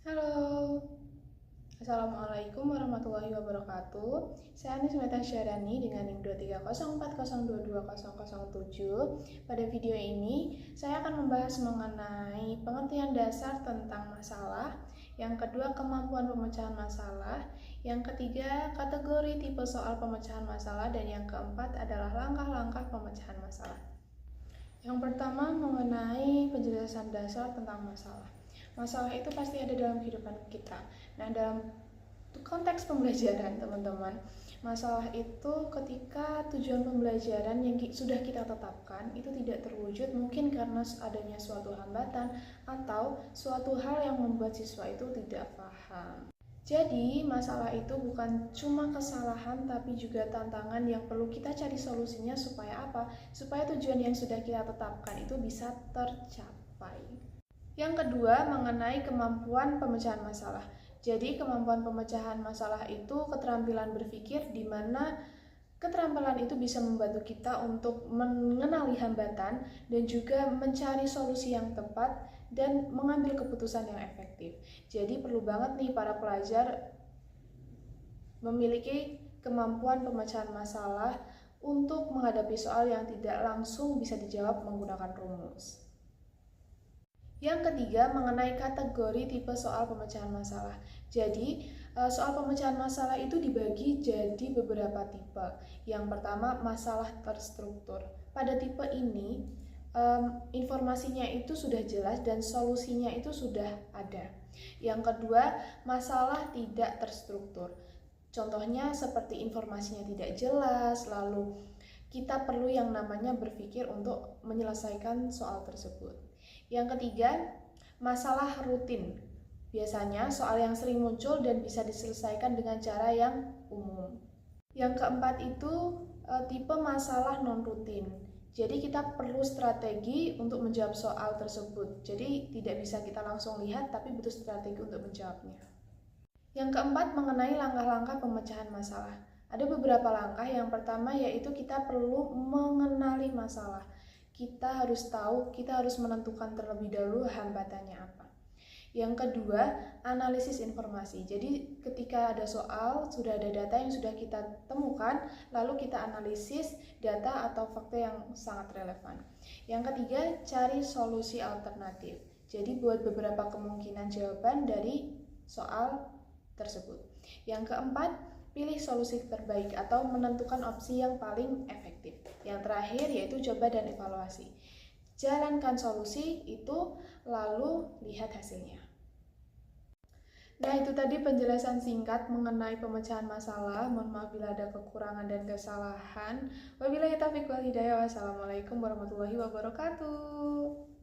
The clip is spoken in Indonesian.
Halo, Assalamualaikum warahmatullahi wabarakatuh. Saya Anis Meta Syarani dengan NIM 23040220007. Pada video ini, saya akan membahas mengenai pengertian dasar tentang masalah. Yang kedua, kemampuan pemecahan masalah. Yang ketiga, kategori tipe soal pemecahan masalah. Dan yang keempat adalah langkah-langkah pemecahan masalah. Yang pertama, mengenai penjelasan dasar tentang masalah. Masalah itu pasti ada dalam kehidupan kita. Nah, dalam konteks pembelajaran, teman-teman, masalah itu ketika tujuan pembelajaran yang sudah kita tetapkan itu tidak terwujud, mungkin karena adanya suatu hambatan atau suatu hal yang membuat siswa itu tidak paham. Jadi, masalah itu bukan cuma kesalahan, tapi juga tantangan yang perlu kita cari solusinya supaya apa? Supaya tujuan yang sudah kita tetapkan itu bisa tercapai. Yang kedua, mengenai kemampuan pemecahan masalah. Jadi, kemampuan pemecahan masalah itu keterampilan berpikir, di mana keterampilan itu bisa membantu kita untuk mengenali hambatan dan juga mencari solusi yang tepat dan mengambil keputusan yang efektif. Jadi perlu banget nih para pelajar memiliki kemampuan pemecahan masalah untuk menghadapi soal yang tidak langsung bisa dijawab menggunakan rumus. Yang ketiga, mengenai kategori tipe soal pemecahan masalah. Jadi, soal pemecahan masalah itu dibagi jadi beberapa tipe. Yang pertama, masalah terstruktur. Pada tipe ini, informasinya itu sudah jelas dan solusinya itu sudah ada. Yang kedua, masalah tidak terstruktur. Contohnya seperti informasinya tidak jelas, lalu kita perlu yang namanya berpikir untuk menyelesaikan soal tersebut. Yang ketiga, masalah rutin. Biasanya soal yang sering muncul dan bisa diselesaikan dengan cara yang umum. Yang keempat itu tipe masalah non-rutin. Jadi kita perlu strategi untuk menjawab soal tersebut. Jadi tidak bisa kita langsung lihat, tapi butuh strategi untuk menjawabnya. Yang keempat, mengenai langkah-langkah pemecahan masalah. Ada beberapa langkah. Yang pertama yaitu kita perlu mengenali masalah. Kita harus tahu, kita harus menentukan terlebih dahulu hambatannya apa. Yang kedua, analisis informasi. Jadi ketika ada soal, sudah ada data yang sudah kita temukan, lalu kita analisis data atau fakta yang sangat relevan. Yang ketiga, cari solusi alternatif. Jadi buat beberapa kemungkinan jawaban dari soal tersebut. Yang keempat, pilih solusi terbaik atau menentukan opsi yang paling efektif. Yang terakhir yaitu coba dan evaluasi. Jalankan solusi itu lalu lihat hasilnya. Nah, itu tadi penjelasan singkat mengenai pemecahan masalah. Mohon maaf bila ada kekurangan dan kesalahan. Wabillahi taufiq wal hidayah. Wassalamualaikum warahmatullahi wabarakatuh.